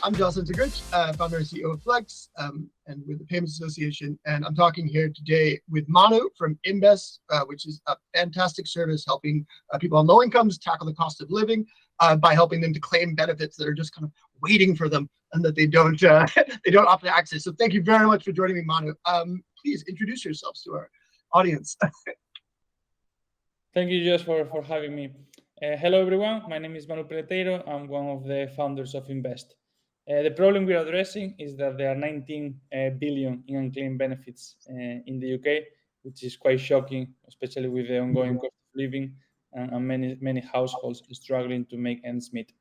I'm Henson-Grič, founder and CEO of Flex, and with the Payments Association. And I'm talking here today with Manu from InBest, which is a fantastic service helping people on low incomes tackle the cost of living by helping them to claim benefits that are just kind of waiting for them and that they don't opt to access. So thank you very much for joining me, Manu. Please introduce yourselves to our audience. Thank you, Josh, for having me. Hello, everyone. My name is Manuel Peleteiro. I'm one of the founders of InBest. The problem we're addressing is that there are 19 billion in unclaimed benefits in the UK, which is quite shocking, especially with the ongoing cost of living and many households struggling to make ends meet.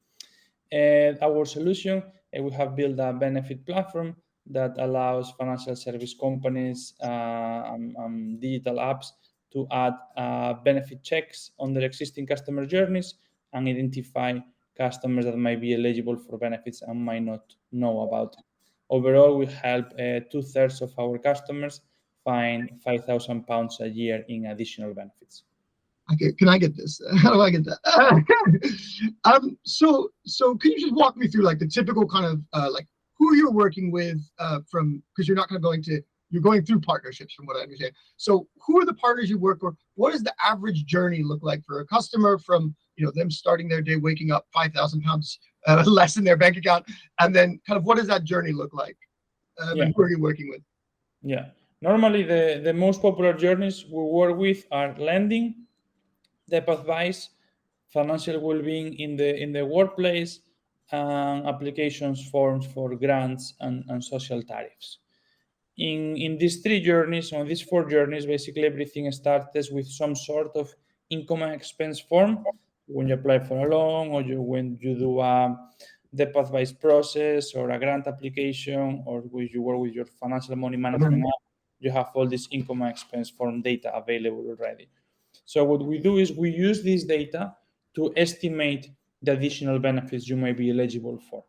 Our solution, we have built a benefit platform that allows financial service companies and digital apps to add benefit checks on their existing customer journeys and identify customers that might be eligible for benefits and might not know about it. Overall, we help 2/3 of our customers find £5,000 a year in additional benefits. Okay, can I get this? How do I get that? So can you just walk me through like the typical kind of like who you're working with because you're not kind of you're going through partnerships from what I understand. So who are the partners you work for? What does the average journey look like for a customer from them starting their day waking up £5,000 less in their bank account, and then kind of what does that journey look like? And who are you working with? Yeah, normally the most popular journeys we work with are lending, debt advice, financial well-being in the workplace, and applications forms for grants and social tariffs. In these three journeys, on these four journeys, basically everything starts with some sort of income and expense form when you apply for a loan, or when you do a debt advice process or a grant application, or when you work with your financial money management app, you have all this income and expense form data available already. So what we do is we use this data to estimate the additional benefits you may be eligible for.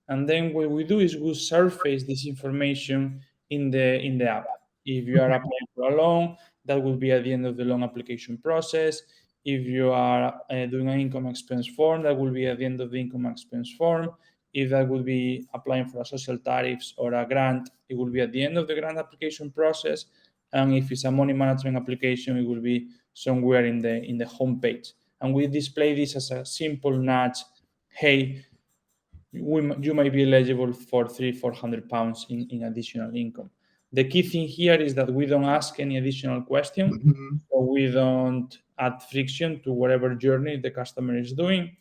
And then what we do is we surface this information in the app. If you are applying for a loan, that will be at the end of the loan application process. If you are doing an income expense form, that will be at the end of the income expense form. If that would be applying for a social tariffs or a grant, it will be at the end of the grant application process. And if it's a money management application, it will be somewhere in the home page. And we display this as a simple nudge. Hey, you might be eligible for £300-400 in additional income. The key thing here is that we don't ask any additional question, so we don't add friction to whatever journey the customer is doing,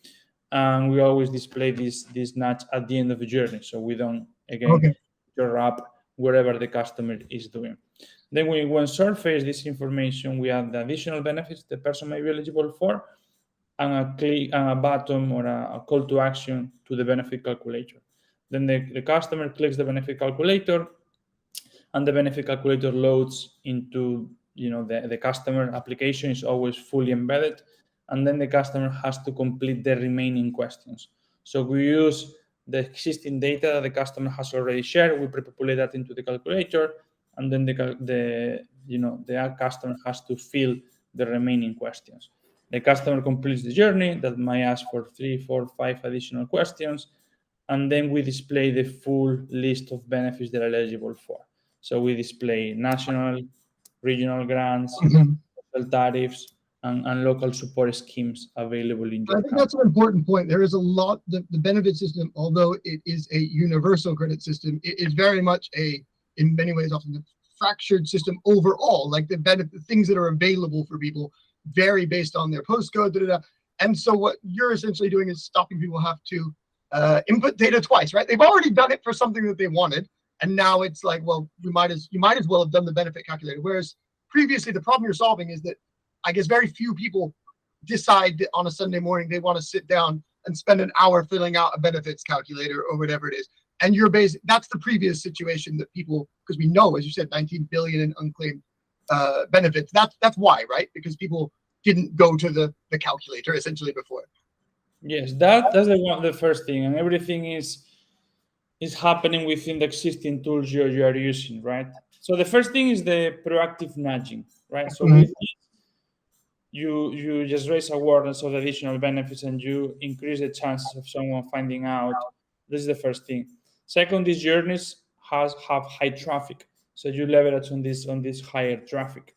and we always display this nudge at the end of the journey, so we don't interrupt wherever the customer is doing. Then when surface this information, we add the additional benefits the person may be eligible for, and a button or a call to action to the benefit calculator. Then the customer clicks the benefit calculator, and the benefit calculator loads into the customer application is always fully embedded, and then the customer has to complete the remaining questions. So we use the existing data that the customer has already shared. We pre-populate that into the calculator, and then the customer has to fill the remaining questions. The customer completes the journey that might ask for 3, 4, 5 additional questions, and then we display the full list of benefits they're eligible for. So we display national, regional grants, social tariffs, and local support schemes available in your I think that's an important point. There is a lot, the benefit system, although it is a universal credit system, it is very much in many ways, often a fractured system overall. Like the things that are available for people vary based on their postcode, And so what you're essentially doing is stopping people have to input data twice, right? They've already done it for something that they wanted, and now it's like, well, you might as well have done the benefit calculator. Whereas previously, the problem you're solving is that I guess very few people decide that on a Sunday morning they want to sit down and spend an hour filling out a benefits calculator or whatever it is. And that's the previous situation that people, because we know, as you said, 19 billion in unclaimed benefits. That's why, right? Because people didn't go to the calculator essentially before. Yes, that's the first thing, and everything is happening within the existing tools you are using, right? So the first thing is the proactive nudging, right? So with this, you just raise awareness of additional benefits and you increase the chances of someone finding out. This is the first thing. Second, these journeys have high traffic, so you leverage on this higher traffic.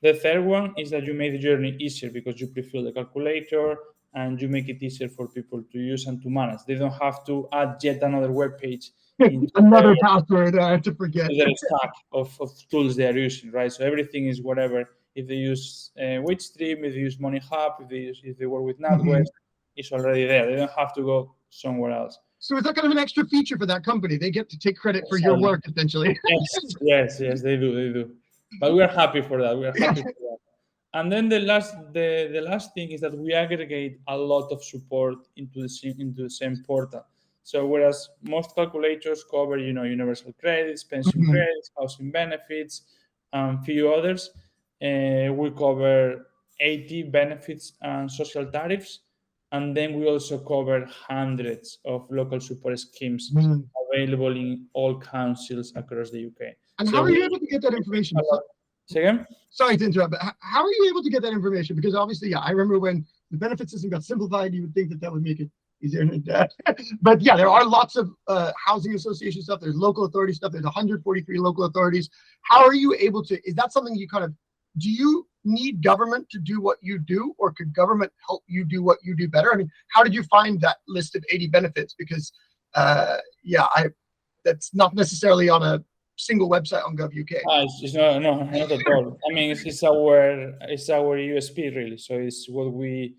The third one is that you make the journey easier because you pre-fill the calculator and you make it easier for people to use and to manage. They don't have to add yet another web page into Another password to forget. their stack of tools they are using, right? So everything is whatever. If they use WageStream, if they use Money Hub, if they work with NatWest, it's already there. They don't have to go somewhere else. So is that kind of an extra feature for that company? They get to take credit for your work, essentially. Yes, they do. But we are happy for that. We are happy for that. And then the last thing is that we aggregate a lot of support into the same portal. So whereas most calculators cover, universal credits, pension credits, housing benefits, and few others, we cover 80 benefits and social tariffs. And then we also cover hundreds of local support schemes available in all councils across the UK. And how are you able to get that information? Say again? Sorry to interrupt, but how are you able to get that information? Because obviously, I remember when the benefit system got simplified, you would think that would make it easier. But yeah, there are lots of housing association stuff. There's local authority stuff. There's 143 local authorities. How are you able to, is that something you do you need government to do what you do, or could government help you do what you do better? I mean, how did you find that list of 80 benefits? Because that's not necessarily on a single website on GovUK. It's not at all. I mean, it's our USP really. So it's what we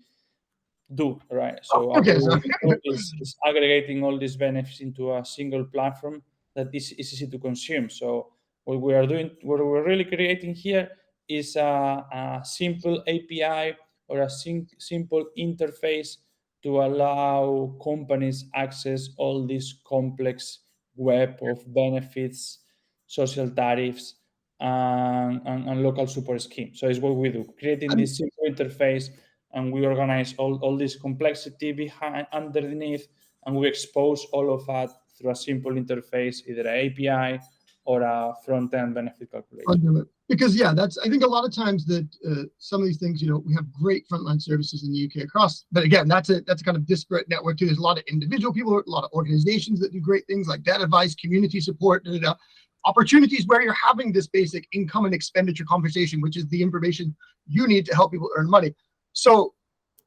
do, right? So is aggregating all these benefits into a single platform that is easy to consume. So what we're really creating here is a simple API or a simple interface to allow companies access all this complex web of benefits, social tariffs, and local support schemes. So it's what we do, creating this simple interface, and we organize all this complexity underneath, and we expose all of that through a simple interface, either an API or a front-end benefit calculator. Because I think a lot of times that some of these things, we have great frontline services in the UK across, but again, that's a kind of disparate network too. There's a lot of individual people, a lot of organizations that do great things like debt advice, community support, opportunities where you're having this basic income and expenditure conversation, which is the information you need to help people earn money. So,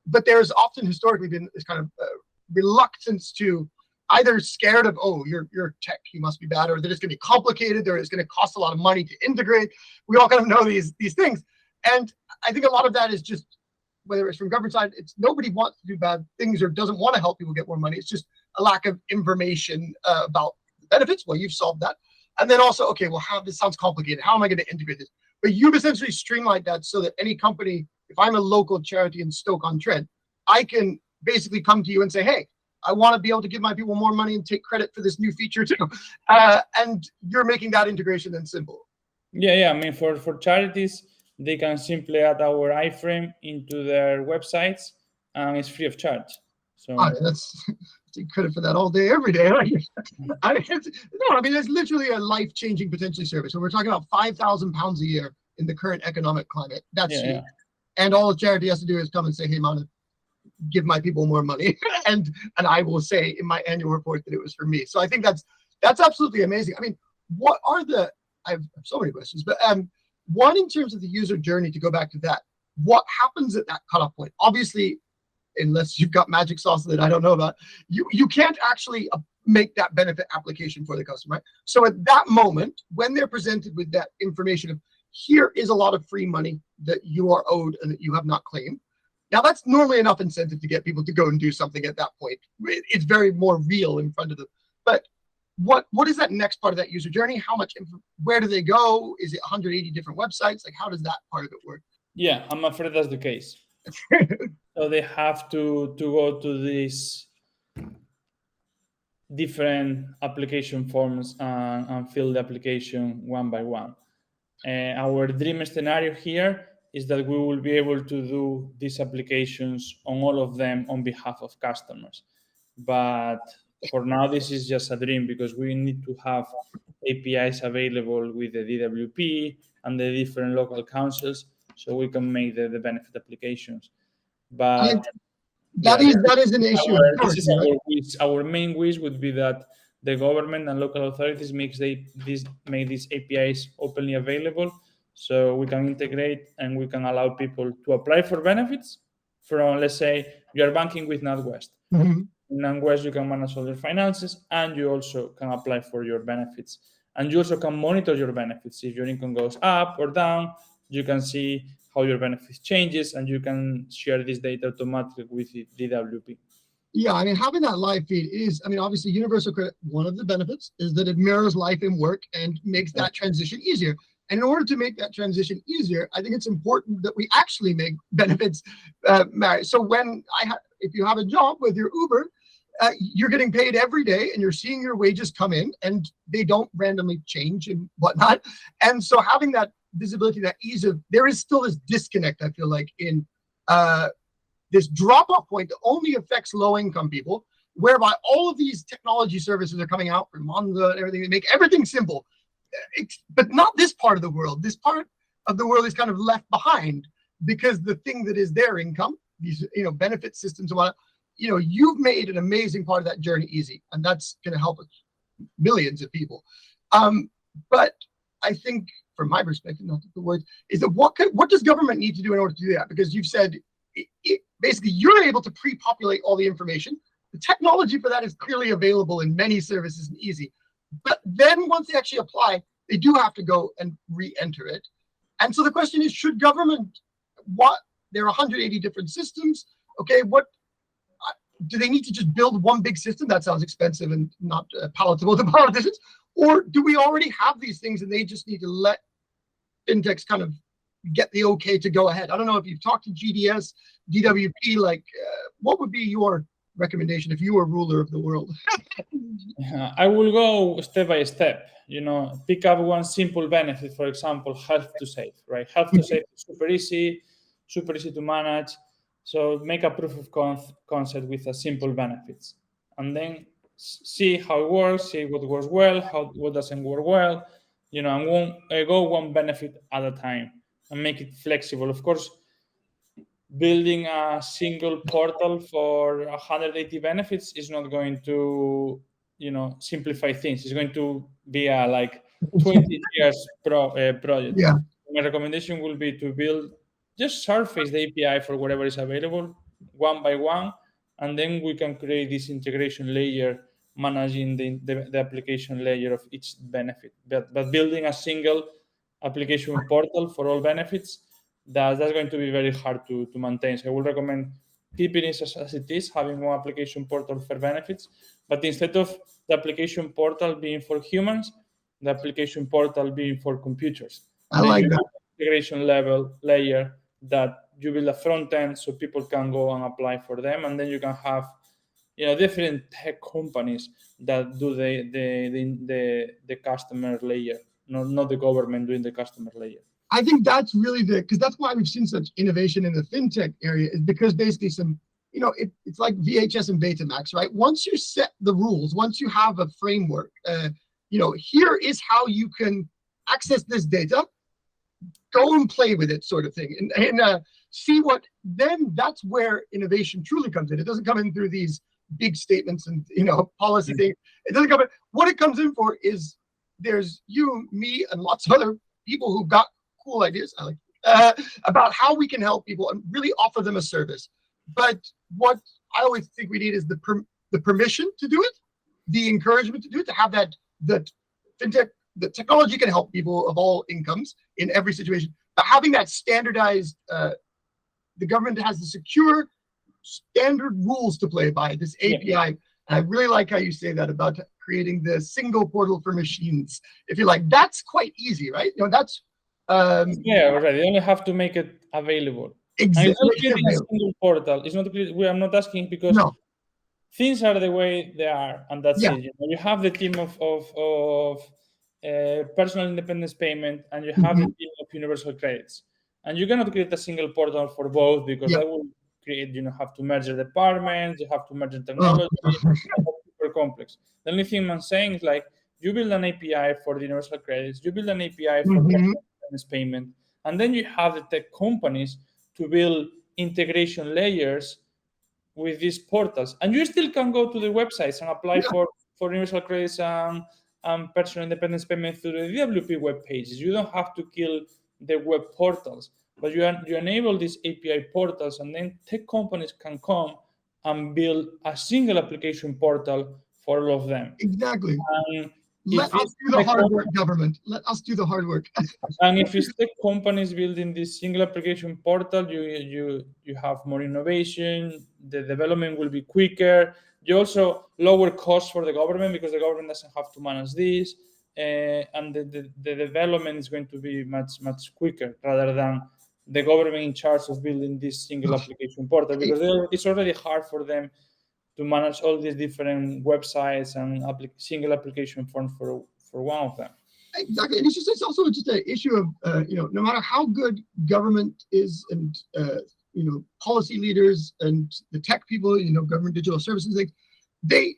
but there's often historically been this kind of reluctance to either scared of, you're tech, you must be bad, or that it's going to be complicated, or it's going to cost a lot of money to integrate. We all kind of know these things. And I think a lot of that is just, whether it's from government side, it's nobody wants to do bad things or doesn't want to help people get more money. It's just a lack of information about the benefits. Well, you've solved that. And then also, this sounds complicated. How am I going to integrate this? But you've essentially streamlined that so that any company, if I'm a local charity in Stoke-on-Trent, I can basically come to you and say, hey, I want to be able to give my people more money and take credit for this new feature too. And you're making that integration then simple. Yeah. I mean, for charities, they can simply add our iframe into their websites, and it's free of charge. So that's take credit for that all day, every day. I mean, it's literally a life-changing potentially service. So we're talking about £5,000 a year in the current economic climate. That's huge. Yeah. And all the charity has to do is come and say, hey, Manu, give my people more money, and I will say in my annual report that it was for me. So I think that's absolutely amazing. I mean, I have so many questions, but one, in terms of the user journey, to go back to that, what happens at that cutoff point? Obviously, unless you've got magic sauce that I don't know about, you can't actually make that benefit application for the customer, right? So at that moment, when they're presented with that information of, here is a lot of free money that you are owed and that you have not claimed. Now, that's normally enough incentive to get people to go and do something at that point. It's very more real in front of them. But what is that next part of that user journey? How much, where do they go? Is it 180 different websites? Like, how does that part of it work? Yeah, I'm afraid that's the case. So they have to go to these different application forms and fill the application one by one. Our dream scenario here is that we will be able to do these applications on all of them on behalf of customers. But for now, this is just a dream, because we need to have APIs available with the DWP and the different local councils so we can make the benefit applications. But that is an issue. Our main wish would be that the government and local authorities make these APIs openly available, so we can integrate and we can allow people to apply for benefits from, let's say, you are banking with NatWest. Mm-hmm. In NatWest, you can manage all your finances, and you also can apply for your benefits. And you also can monitor your benefits. If your income goes up or down, you can see how your benefits changes, and you can share this data automatically with the DWP. Yeah, I mean, having that live feed is, I mean, obviously universal credit, one of the benefits is that it mirrors life and work and makes that transition easier. And in order to make that transition easier, I think it's important that we actually make benefits marry. So if you have a job with your Uber, you're getting paid every day and you're seeing your wages come in and they don't randomly change and whatnot. And so having that visibility, that ease of, there is still this disconnect, I feel like, in this drop-off point that only affects low-income people, whereby all of these technology services are coming out from Monzo and everything, they make everything simple. But not this part of the world. This part of the world is kind of left behind because the thing that is their income, these benefit systems and whatnot, you've made an amazing part of that journey easy, and that's going to help millions of people. But I think, from my perspective, not the words, is that what does government need to do in order to do that? Because you've said basically you're able to pre-populate all the information. The technology for that is clearly available in many services and easy. But then once they actually apply, they do have to go and re-enter it. And so the question is, should government, there are 180 different systems. Okay, do they need to just build one big system? That sounds expensive and not palatable to politicians. Or do we already have these things and they just need to let fintechs kind of get the okay to go ahead? I don't know if you've talked to GDS, DWP, what would be your recommendation if you were ruler of the world? I will go step by step. Pick up one simple benefit, for example, Help to Save, right? Help to Save is super easy to manage. So make a proof of concept with a simple benefits, and then see how it works, see what works well, what doesn't work well, and go one benefit at a time and make it flexible. Of course, building a single portal for 180 benefits is not going to, simplify things. It's going to be a 20 years project. Yeah. My recommendation will be to just surface the API for whatever is available one by one, and then we can create this integration layer managing the application layer of each benefit. But building a single application portal for all benefits, that's going to be very hard to maintain. So I would recommend keeping it as it is, having one application portal for benefits, but instead of the application portal being for humans, the application portal being for computers. I like that. Integration layer that you build a front end so people can go and apply for them, and then you can have different tech companies that do the customer layer, not the government doing the customer layer. I think that's really because that's why we've seen such innovation in the fintech area, is because basically it's like VHS and Betamax, right? Once you set the rules, once you have a framework, here is how you can access this data, go and play with it, sort of thing, and see then that's where innovation truly comes in. It doesn't come in through these big statements and policy things. It doesn't come in. What it comes in for is there's you, me, and lots of other people who've got cool ideas about how we can help people and really offer them a service. But what I always think we need is the permission to do it, the encouragement to do it, to have that fintech, the technology can help people of all incomes in every situation. But having that standardized, the government has the secure standard rules to play by, this API. Yeah. And I really like how you say that about creating the single portal for machines. If you like, that's quite easy, right? That's already. You only have to make it available. Exactly. And it's not creating a single portal. It's not. I'm not asking because things are the way they are, and that's it. You have the team of personal independence payment, and you have the team of universal credits, and you cannot create a single portal for both because that will create. Have to merge the departments. You have to merge the technology. Super complex. The only thing I'm saying is you build an API for the universal credits. You build an API for payment, and then you have the tech companies to build integration layers with these portals, and you still can go to the websites and apply for universal credits and personal independence payment through the DWP web pages. You don't have to kill the web portals, but you enable these API portals, and then tech companies can come and build a single application portal for all of them. Exactly. And Let us do the hard work, government. Let us do the hard work. And if it's tech companies building this single application portal, you have more innovation. The development will be quicker. You also lower costs for the government because the government doesn't have to manage this, and the development is going to be much quicker rather than the government in charge of building this single application portal, because it's already hard for them to manage all these different websites and single application forms for one of them. Exactly, and it's also just an issue of no matter how good government is, and policy leaders and the tech people, government digital services, they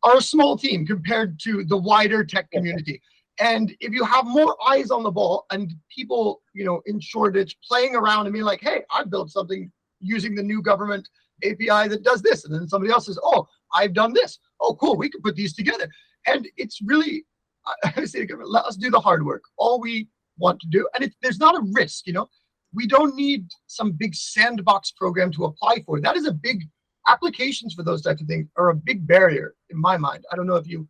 are a small team compared to the wider tech community. And if you have more eyes on the ball and people, in Shoreditch playing around and being like, hey, I built something using the new government API that does this, and then somebody else says, oh, I've done this. Oh, cool, we can put these together. And it's really, I say to government, let us do the hard work. All we want to do, and there's not a risk, we don't need some big sandbox program to apply for. That is a big, applications for those types of things are a big barrier in my mind. I don't know if you've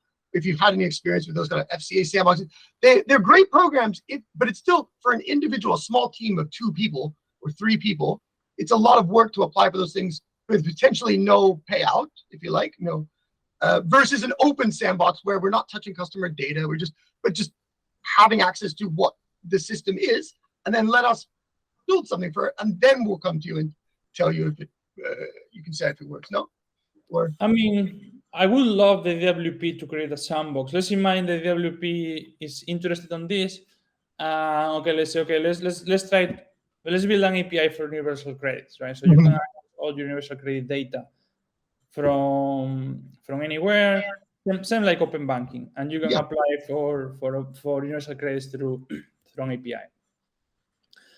had any experience with those kind of FCA sandboxes. They're great programs, but it's still, for an individual, a small team of 2 people or 3 people, it's a lot of work to apply for those things with potentially no payout, if you like, versus an open sandbox where we're not touching customer data, but just having access to what the system is, and then let us build something for it, and then we'll come to you and tell you if it, you can say if it works. No? Or I mean, I would love the DWP to create a sandbox. Let's imagine the DWP is interested on this. Okay, let's say, okay, let's try it. Let's build an API for universal credits, right? So you can access all universal credit data from anywhere, same like open banking, and you can apply for universal credits through an API.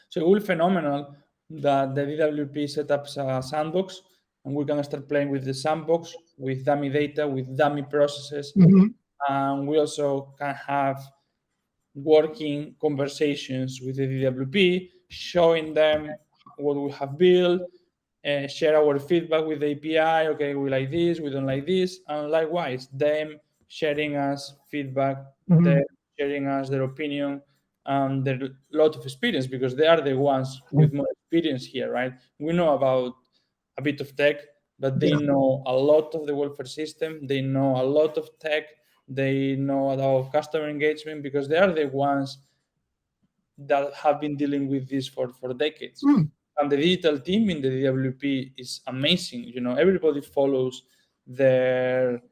So it will be phenomenal that the DWP set up a sandbox, and we can start playing with the sandbox, with dummy data, with dummy processes. And we also can have working conversations with the DWP, showing them what we have built, share our feedback with the API. Okay, we like this, we don't like this. And likewise, them sharing us feedback, them sharing us their opinion, and their lot of experience, because they are the ones with more experience here, right? We know about a bit of tech, but they know a lot of the welfare system. They know a lot of tech. They know about customer engagement, because they are the ones that have been dealing with this for decades. And the digital team in the DWP is amazing. Everybody follows their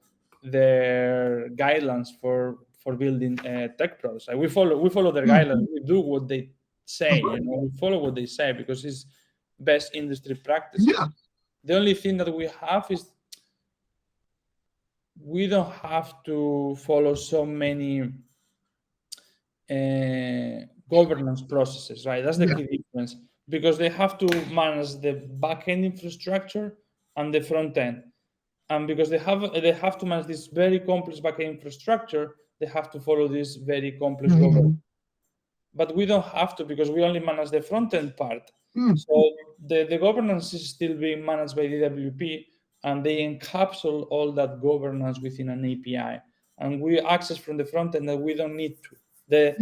guidelines for building tech products. Like we follow their guidelines. We do what they say. We follow what they say because it's best industry practice. The only thing that we have is we don't have to follow so many governance processes, right? That's the key difference, because they have to manage the back-end infrastructure and the front end. And because they have to manage this very complex back-end infrastructure, they have to follow this very complex governance. But we don't have to, because we only manage the front-end part. So the governance is still being managed by DWP, and they encapsulate all that governance within an API. And we access from the front end that we don't need to. The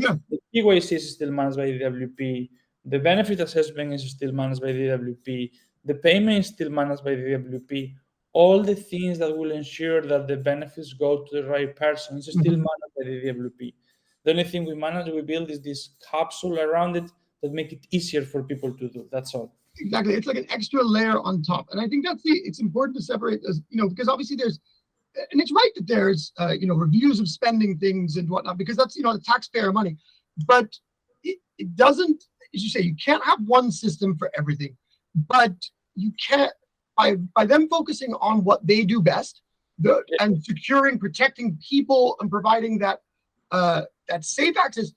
KYC is still managed by DWP. The benefit assessment is still managed by DWP. The payment is still managed by DWP. All the things that will ensure that the benefits go to the right person is still managed by the DWP. The only thing we build is this capsule around it that make it easier for people to do. That's all. Exactly. It's like an extra layer on top. And I think it's important to separate, as because obviously there's, and it's right that there's, reviews of spending things and whatnot, because that's, the taxpayer money. But it doesn't, as you say, you can't have one system for everything. But you can't, by them focusing on what they do best, and securing, protecting people, and providing that safe access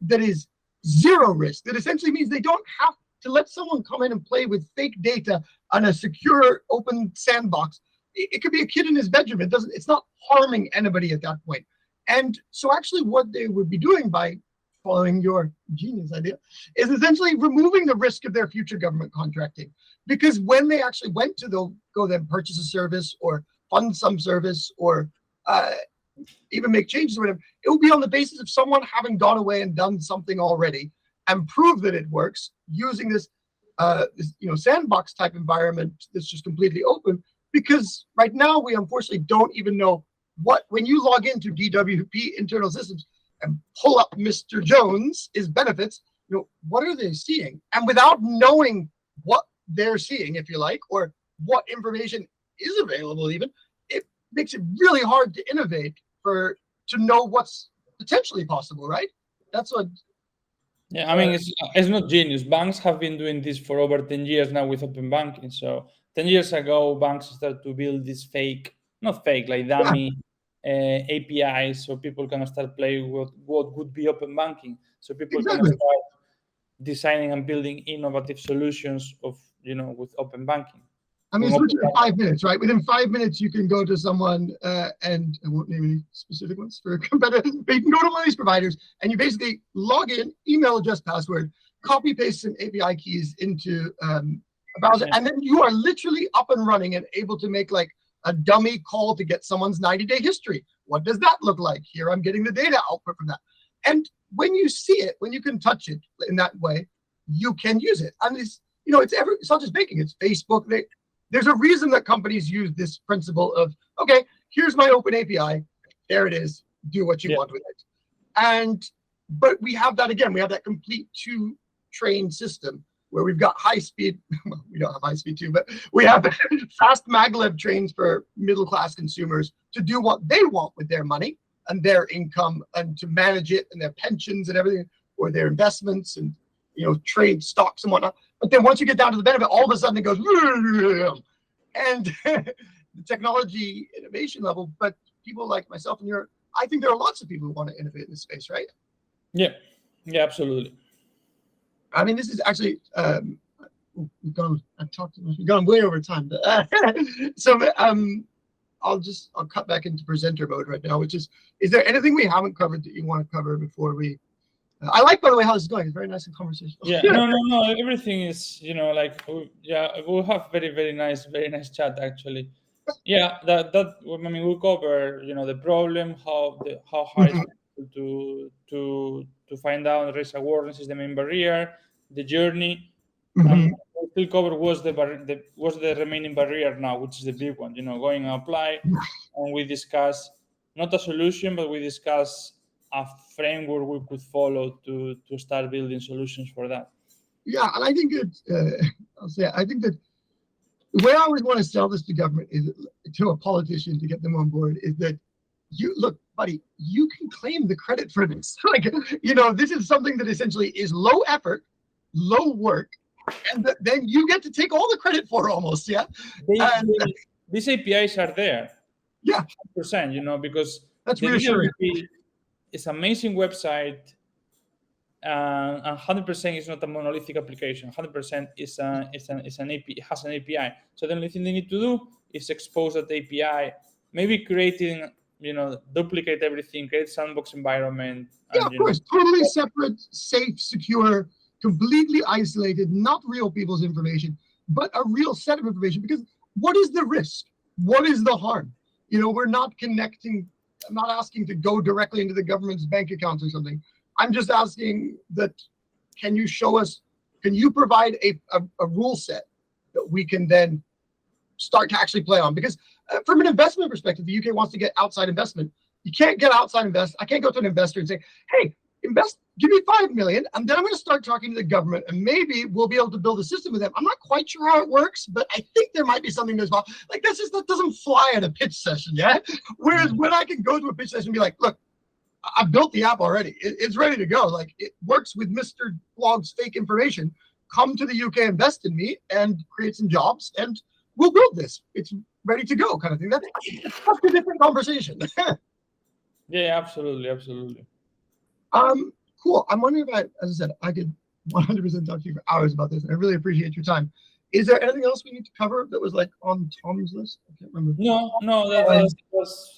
that is zero risk, that essentially means they don't have to let someone come in and play with fake data on a secure open sandbox it could be a kid in his bedroom. It's not harming anybody at that point. And so actually what they would be doing by following your genius idea is essentially removing the risk of their future government contracting. Because when they actually went to go then purchase a service or fund some service or even make changes or whatever, it will be on the basis of someone having gone away and done something already and prove that it works using this sandbox type environment that's just completely open. Because right now we unfortunately don't even know when you log into DWP internal systems and pull up Mr. Jones's benefits, what are they seeing? And without knowing what they're seeing, if you like, or what information is available even, it makes it really hard to innovate to know what's potentially possible, right? That's what. Yeah, I mean, it's not genius. Banks have been doing this for over 10 years now with open banking. So 10 years ago, banks started to build this dummy APIs so people can start playing with what would be open banking. So people can start designing and building innovative solutions with open banking. I mean, switch it in 5 minutes, right? Within 5 minutes, you can go to someone and I won't name any specific ones for a competitor, but you can go to one of these providers and you basically log in, email address, password, copy paste some API keys into a browser, and then you are literally up and running and able to make like a dummy call to get someone's 90-day history. What does that look like? Here, I'm getting the data output from that. And when you see it, when you can touch it in that way, you can use it. And it's not just banking, it's Facebook. There's a reason that companies use this principle of, okay, here's my open API. There it is. Do what you want with it. But we have that again. We have that complete two-train system where we've got high speed. Well, we don't have high speed too, but we have fast maglev trains for middle-class consumers to do what they want with their money and their income and to manage it and their pensions and everything, or their investments and trade stocks and whatnot. But then once you get down to the benefit, all of a sudden it goes, and the technology innovation level. But people like myself and I think there are lots of people who want to innovate in this space, right? Yeah, absolutely. I mean, this is actually we've gone way over time, but so I'll cut back into presenter mode right now, which is there anything we haven't covered that you want to cover before we? I like, by the way, how this is going. It's very nice and conversational. Yeah, no. Everything is, we'll have very nice chat actually. Yeah, we'll cover, the problem, how hard it's to find out raise awareness is the main barrier, the journey, and we'll cover what's the remaining barrier now, which is the big one. Going and apply, and we discuss not a solution, but we discuss a framework we could follow to start building solutions for that. Yeah, and I think I think that the way I always want to sell this to government is to a politician to get them on board is that look, buddy, you can claim the credit for this. This is something that essentially is low effort, low work, and then you get to take all the credit for almost. Yeah. These APIs are there. Yeah. 100%, because that's reassuring. It's an amazing website, and 100% is not a monolithic application. 100% is an API. It has an API. So the only thing they need to do is expose that API, maybe creating, duplicate everything, create sandbox environment. Yeah, of course, totally separate, safe, secure, completely isolated, not real people's information, but a real set of information. Because what is the risk? What is the harm? We're not connecting. I'm not asking to go directly into the government's bank accounts or something. I'm just asking that, can you provide a rule set that we can then start to actually play on? Because from an investment perspective, the UK wants to get outside investment. You can't get outside invest. I can't go to an investor and say, hey, give me 5 million, and then I'm going to start talking to the government, and maybe we'll be able to build a system with them. I'm not quite sure how it works, but I think there might be something as well. Like that doesn't fly at a pitch session, yeah? Whereas when I can go to a pitch session and be like, look, I built the app already. It's ready to go. Like it works with Mr. Blog's fake information. Come to the UK, invest in me, and create some jobs, and we'll build this. It's ready to go, kind of thing. That's a different conversation. Yeah, absolutely. Cool. I'm wondering if as I said, I could 100% talk to you for hours about this, and I really appreciate your time. Is there anything else we need to cover that was like on Tom's list? I can't remember. No, that's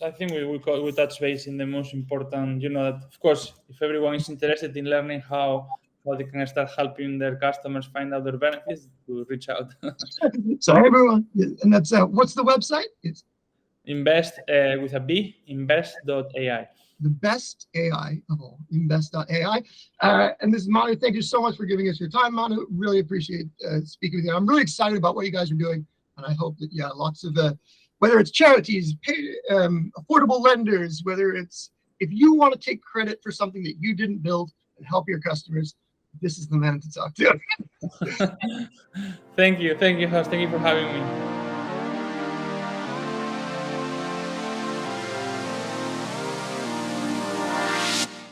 I think we touch base in the most important, that of course, if everyone is interested in learning how they can start helping their customers find out their benefits, to reach out. So everyone, and that's what's the website? It's InBest with a B, InBest.ai. the best AI of all, InBest.ai. And this is Manu. Thank you so much for giving us your time, Manu. Really appreciate speaking with you. I'm really excited about what you guys are doing. And I hope that, lots of, whether it's charities, affordable lenders, whether it's, if you want to take credit for something that you didn't build and help your customers, this is the man to talk to. Thank you, House. Thank you for having me.